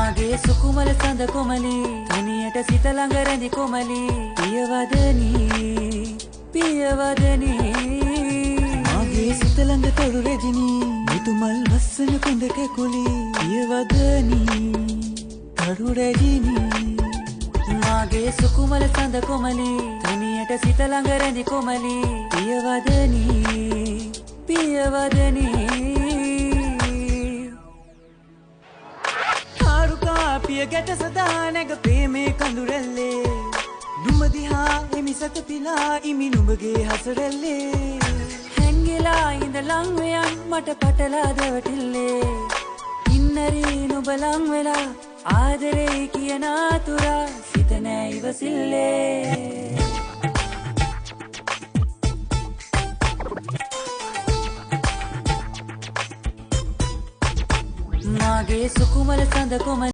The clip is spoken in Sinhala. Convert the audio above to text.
මාගේ සුකුමල සඳ කොමලි තනියට සිත ළඟ රැඳි කොමලි පියවදනි මාගේ සිත ළඟ තරු රැජිනි මුතුමල් වස්සන කොඳ කැකුලි පියවදනි තරු රැජිනි මාගේ සුකුමල සඳ කොමලි තනියට සිත ළඟ රැඳි කොමලි පියවදනි පිය ගැට සදා නැග ප්‍රේමේ කඳුරැල්ලේ නුඹ දිහා එමි සතපිලා ඉමි නුඹගේ හසරැල්ලේ හැංගිලා ඉඳ ලං වෙයන් මට පටලා දෙවටිල්ලේ ඉන්නරි නුඹ ලං වෙලා ආදරේ කියන ආතුරා සිත නෑ ඉවසිල්ලේ මාගේ සුකුමල සඳ කොමලි